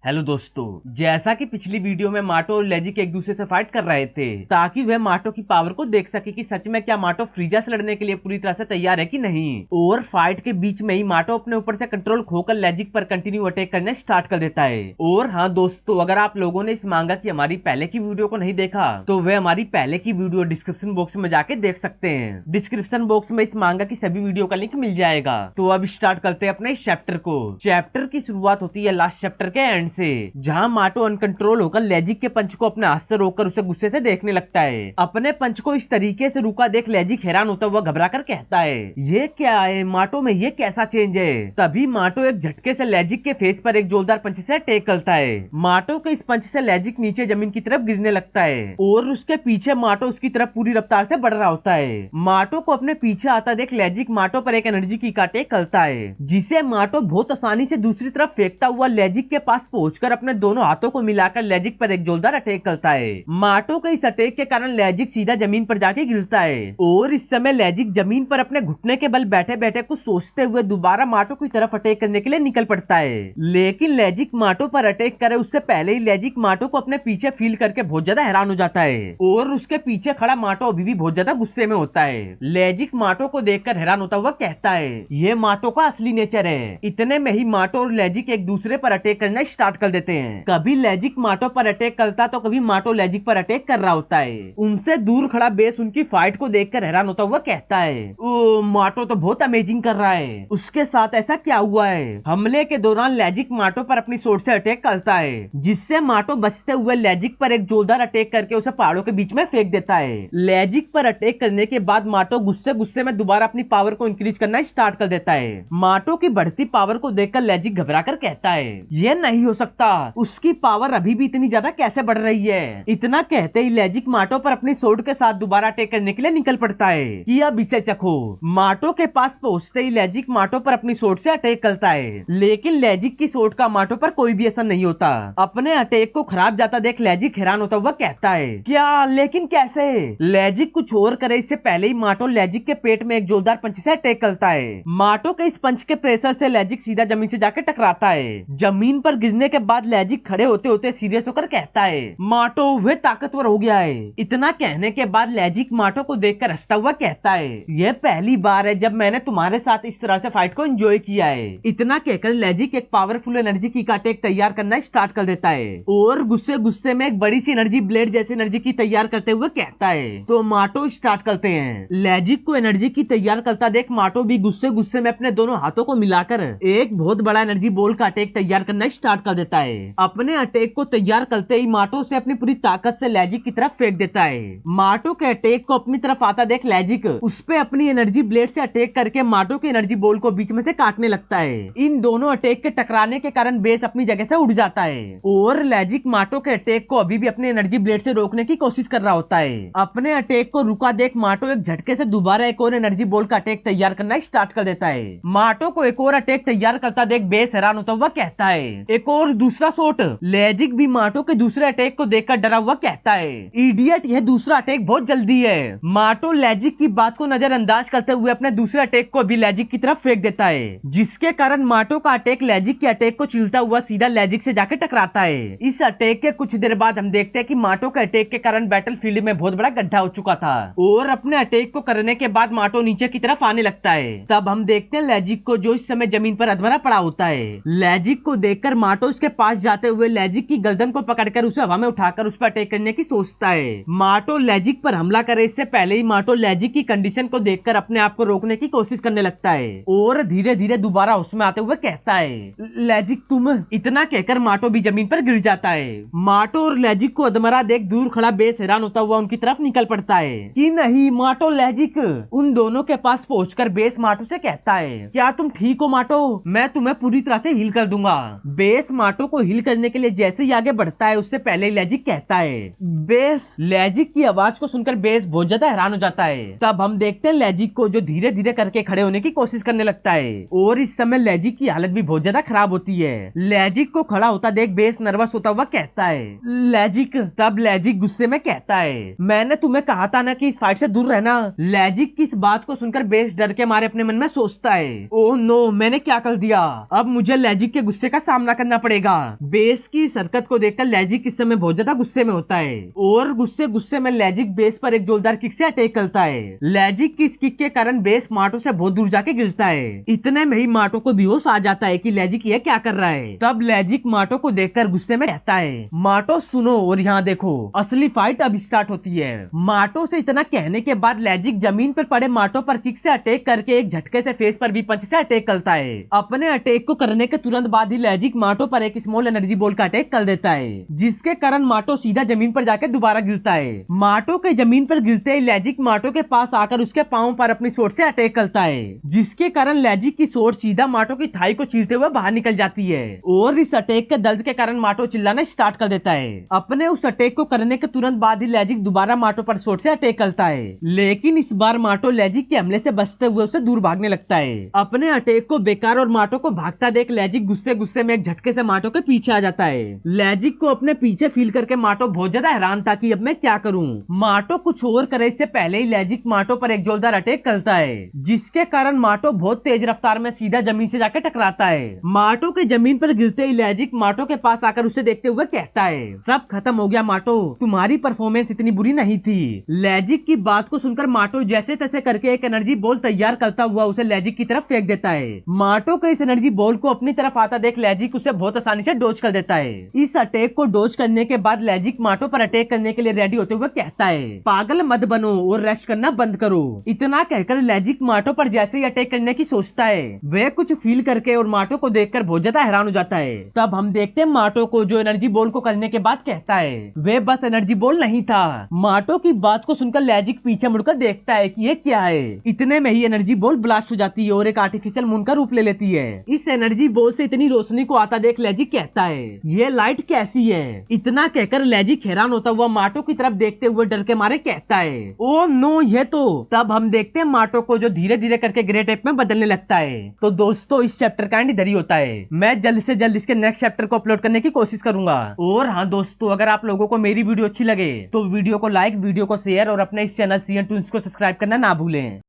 Hello दोस्तों, जैसा कि पिछली वीडियो में माटो और लेजिक एक दूसरे से फाइट कर रहे थे ताकि वह माटो की पावर को देख सके कि सच में क्या माटो फ्रीजा से लड़ने के लिए पूरी तरह से तैयार है कि नहीं। और फाइट के बीच में ही माटो अपने ऊपर से कंट्रोल खोकर लेजिक पर कंटिन्यू अटैक करने स्टार्ट कर देता है। और हाँ दोस्तों, अगर आप लोगों ने इस मांगा की हमारी पहले की वीडियो को नहीं देखा तो वह हमारी पहले की वीडियो डिस्क्रिप्शन बॉक्स में जाके देख सकते हैं। डिस्क्रिप्शन बॉक्स में इस मांगा की सभी वीडियो का लिंक मिल जाएगा। तो अब स्टार्ट करते हैं अपने इस चैप्टर को। चैप्टर की शुरुआत होती है लास्ट चैप्टर के एंड से, जहां माटो अनकंट्रोल होकर लेजिक के पंच को अपने हाथ से रोककर उसे गुस्से से देखने लगता है। अपने पंच को इस तरीके से रुका देख लेजिक हैरान होता हुआ घबरा कर कहता है, ये क्या है माटो में, ये कैसा चेंज है। तभी माटो एक झटके से लेजिक के फेस पर एक जोरदार पंच से अटैक करता है। माटो के इस पंच से लेजिक नीचे जमीन की तरफ गिरने लगता है और उसके पीछे माटो उसकी तरफ पूरी रफ्तार से बढ़ रहा होता है। माटो को अपने पीछे आता देख लेजिक माटो पर एक एनर्जी की अटैक करता है, जिसे माटो बहुत आसानी से दूसरी तरफ फेंकता हुआ लेजिक के पास पहुंचकर अपने दोनों हाथों को मिलाकर लेजिक पर एक जोरदार अटैक करता है। माटो के इस अटैक के कारण लेजिक सीधा जमीन पर जाके गिरता है और इस समय लेजिक जमीन पर अपने घुटने के बल बैठे बैठे कुछ सोचते हुए दोबारा माटो की तरफ अटैक करने के लिए निकल पड़ता है। लेकिन लेजिक माटो पर अटैक करे उससे पहले ही लेजिक माटो को अपने पीछे फील करके बहुत ज्यादा हैरान हो जाता है और उसके पीछे खड़ा माटो अभी भी बहुत ज्यादा गुस्से में होता है। लेजिक माटो को देखकर हैरान होता हुआ कहता है, ये माटो का असली नेचर है। इतने में ही माटो और लेजिक एक दूसरे पर अटैक करना स्टार्ट कर देते हैं। कभी लेजिक माटो पर अटैक करता तो कभी माटो लेजिक पर अटैक कर रहा होता है। उनसे दूर खड़ा बेस उनकी फाइट को देखकर हैरान होता हुआ कहता है, ओ माटो तो बहुत अमेजिंग कर रहा है, उसके साथ ऐसा क्या हुआ है। हमले के दौरान लेजिक माटो पर अपनी सोर्ड से अटैक करता है, जिससे माटो बचते हुए लेजिक पर एक जोरदार अटैक करके उसे पहाड़ों के बीच में फेंक देता है। लेजिक पर अटैक करने के बाद माटो गुस्से में दोबारा अपनी पावर को इंक्रीज करना स्टार्ट कर देता है। माटो की बढ़ती पावर को देखकर लेजिक घबरा कर कहता है, यह नहीं हो सकता, उसकी पावर अभी भी इतनी ज्यादा कैसे बढ़ रही है। इतना कहते ही लेजिक माटो पर अपनी सोर्ड के साथ दोबारा अटैक करने के लिए निकल पड़ता है कि अब इसे चखो। माटो के पास पहुंचते ही लेजिक माटो पर अपनी सोर्ड से अटैक करता है, लेकिन लेजिक की सोर्ड का माटो पर कोई भी असर नहीं होता। अपने अटैक को खराब जाता देख लेजिक हैरान होता हुआ कहता है, क्या, लेकिन कैसे। लेजिक कुछ और करे इससे पहले ही माटो लेजिक के पेट में एक जोरदार पंच से अटैक करता है। माटो के इस पंच के प्रेशर से लेजिक सीधा जमीन से जाकर टकराता है। जमीन पर गिरने के बाद लेजिक खड़े होते होते सीरियस होकर कहता है, माटो वह ताकतवर हो गया है। इतना कहने के बाद लेजिक माटो को देखकर हंसता हुआ कहता है, यह पहली बार है जब मैंने तुम्हारे साथ इस तरह से फाइट को एंजॉय किया है। इतना कहकर लेजिक एक पावरफुल एनर्जी की अटैक तैयार करना स्टार्ट कर देता है और गुस्से में एक बड़ी सी एनर्जी ब्लेड जैसी एनर्जी की तैयार करते हुए कहता है, तो माटो स्टार्ट करते हैं। लेजिक को एनर्जी की तैयार करता देख माटो भी गुस्से में अपने दोनों हाथों को मिलाकर एक बहुत बड़ा एनर्जी बॉल का अटैक तैयार करना स्टार्ट कर देता है। अपने अटैक को तैयार करते ही माटो से अपनी पूरी ताकत से लेजिक की तरफ फेंक देता है। माटो के अटैक को अपनी तरफ आता देख लेजिक उस पे अपनी एनर्जी ब्लेड से अटैक करके माटो के एनर्जी बॉल को बीच में से काटने लगता है। इन दोनों अटैक के टकराने के कारण बेस अपनी जगह से उड़ जाता है और लेजिक माटो के अटैक को अभी भी अपनी एनर्जी ब्लेड से रोकने की कोशिश कर रहा होता है। अपने अटैक को रुका देख माटो एक झटके से दोबारा एक और एनर्जी बॉल का अटैक तैयार करना स्टार्ट कर देता है। माटो को एक और अटैक तैयार करता देख बेस हैरान होता हुआ कहता है, एक और दूसरा शॉट। लेजिक भी माटो के दूसरे अटैक को देखकर डरा हुआ कहता है, इडियट, यह दूसरा अटैक बहुत जल्दी है। माटो लेजिक की बात को नजरअंदाज करते हुए अपने दूसरे अटैक को भी लेजिक की तरफ फेंक देता है, जिसके कारण माटो का अटैक लेजिक के अटैक को चीरता हुआ सीधा लेजिक से जाकर टकराता है। इस अटैक के कुछ देर बाद हम देखते हैं कि माटो के अटैक के कारण बैटलफील्ड में बहुत बड़ा गड्ढा हो चुका था और अपने अटैक को करने के बाद माटो नीचे की तरफ आने लगता है। तब हम देखते हैं लेजिक को, जो इस समय जमीन पर अधमरा पड़ा होता है। लेजिक को देखकर माटो उसके पास जाते हुए लेजिक की गर्दन को पकड़कर उसे हवा में उठाकर उस पर अटैक करने की सोचता है। माटो लेजिक पर हमला करे इससे पहले ही माटो लेजिक की कंडीशन को देखकर अपने आप को रोकने की कोशिश करने लगता है और धीरे धीरे दोबारा होश में आते हुए कहता है, लेजिक तुम। इतना कहकर माटो भी जमीन पर गिर जाता है। माटो और लेजिक को अधमरा देख दूर खड़ा बेस हैरान होता हुआ उनकी तरफ निकल पड़ता है कि नहीं माटो लेजिक। उन दोनों के पास पहुंचकर बेस माटो से कहता है, क्या तुम ठीक हो माटो, मैं तुम्हें पूरी तरह से हील कर दूंगा। बेस माटो को हील करने के लिए जैसे ही आगे बढ़ता है उससे पहले ही लेजिक कहता है, बेस। लेजिक की आवाज को सुनकर बेस बहुत ज्यादा हैरान हो जाता है। तब हम देखते हैं लेजिक को, जो धीरे धीरे करके खड़े होने की कोशिश करने लगता है और इस समय लेजिक की हालत भी बहुत ज्यादा खराब होती है। लेजिक को खड़ा होता देख बेस नर्वस होता हुआ कहता है, लेजिक। तब लेजिक गुस्से में कहता है, मैंने तुम्हें कहा था ना कि इस फाइट से दूर रहना। लेजिक की इस बात को सुनकर बेस डर के मारे अपने मन में सोचता है, ओह नो, मैंने क्या कर दिया, अब मुझे लेजिक के गुस्से का सामना करना पड़ेगा। पड़ेगा। बेस की इस हरकत को देखकर लैजिक इस समय बहुत ज्यादा गुस्से में होता है और गुस्से में लैजिक बेस पर एक जोरदार किक से अटैक करता है। लैजिक की इस किक के कारण बेस माटो से बहुत दूर जाके गिरता है। इतने में ही माटो को बेहोश आ जाता है कि लैजिक ये क्या कर रहा है। तब लैजिक माटो को देखकर गुस्से में कहता है, माटो सुनो और यहाँ देखो, असली फाइट अब स्टार्ट होती है। माटो से इतना कहने के बाद लैजिक जमीन पर पड़े माटो पर किक से अटैक करके एक झटके से फेस पर भी पंच से अटैक करता है। अपने अटैक को करने के तुरंत बाद ही लैजिक माटो पर एक स्मॉल एनर्जी बॉल का अटैक कर देता है, जिसके कारण माटो सीधा जमीन पर जाकर दोबारा गिरता है। माटो के जमीन पर गिरते ही लैजिक माटो के पास आकर उसके पांव पर अपनी सोट से अटैक करता है, जिसके कारण लैजिक की सोट सीधा माटो की थाई को चीरते हुए बाहर निकल जाती है और इस अटैक के दर्द के कारण माटो चिल्लाना स्टार्ट कर देता है। अपने उस अटैक को करने के तुरंत बाद ही लैजिक दोबारा माटो पर सोट से अटैक करता है, लेकिन इस बार माटो लैजिक के हमले से बचते हुए उसे दूर भागने लगता है। अपने अटैक को बेकार और माटो को भागता देख लैजिक गुस्से में एक झटके से माटो के पीछे आ जाता है। लैजिक को अपने पीछे फील करके माटो बहुत ज्यादा हैरान था कि अब मैं क्या करूं। माटो कुछ और करे इससे पहले ही लैजिक माटो पर एक जोरदार अटैक करता है, जिसके कारण माटो बहुत तेज रफ्तार में सीधा जमीन से जाकर टकराता है। माटो के जमीन पर गिरते ही लैजिक माटो के पास आकर उसे देखते हुए कहता है, सब खत्म हो गया माटो, तुम्हारी परफॉर्मेंस इतनी बुरी नहीं थी। लैजिक की बात को सुनकर माटो जैसे तैसे करके एक एनर्जी बॉल तैयार करता हुआ उसे लैजिक की तरफ फेंक देता है। माटो के इस एनर्जी बॉल को अपनी तरफ आता देख लैजिक उसे बहुत आसानी से डोज कर देता है। इस अटैक को डोज करने के बाद लैजिक माटो पर अटैक करने के लिए रेडी होते हुए कहता है, पागल मत बनो और रेस्ट करना बंद करो। इतना कहकर लैजिक माटो पर जैसे ही अटैक करने की सोचता है, वह कुछ फील करके और माटो को देखकर बहुत ज्यादा हैरान हो जाता है। तब हम देखते हैं माटो को जो एनर्जी बॉल को करने के बाद कहता है, वे बस एनर्जी बॉल नहीं था। माटो की बात को सुनकर लैजिक पीछे मुड़कर देखता है कि ये क्या है। इतने में ही एनर्जी बॉल ब्लास्ट हो जाती है और एक आर्टिफिशियल मून का रूप ले लेती है। इस एनर्जी बॉल से इतनी रोशनी को आता देख लैजिक कहता है, ये लाइट कैसी है। इतना कहकर लैजिक हैरान होता हुआ माटो की तरफ देखते हुए डर के मारे कहता है, ओ नो ये तो। तब हम देखते हैं माटो को जो धीरे धीरे करके ग्रे टेप में बदलने लगता है। तो दोस्तों इस चैप्टर का एंड इधर ही होता है। मैं जल्द से जल्द इसके नेक्स्ट चैप्टर को अपलोड करने की कोशिश करूंगा। और हाँ दोस्तों, अगर आप लोगों को मेरी वीडियो अच्छी लगे तो वीडियो को लाइक, वीडियो को शेयर और अपने इस चैनल CN Toons को सब्सक्राइब करना ना भूलें।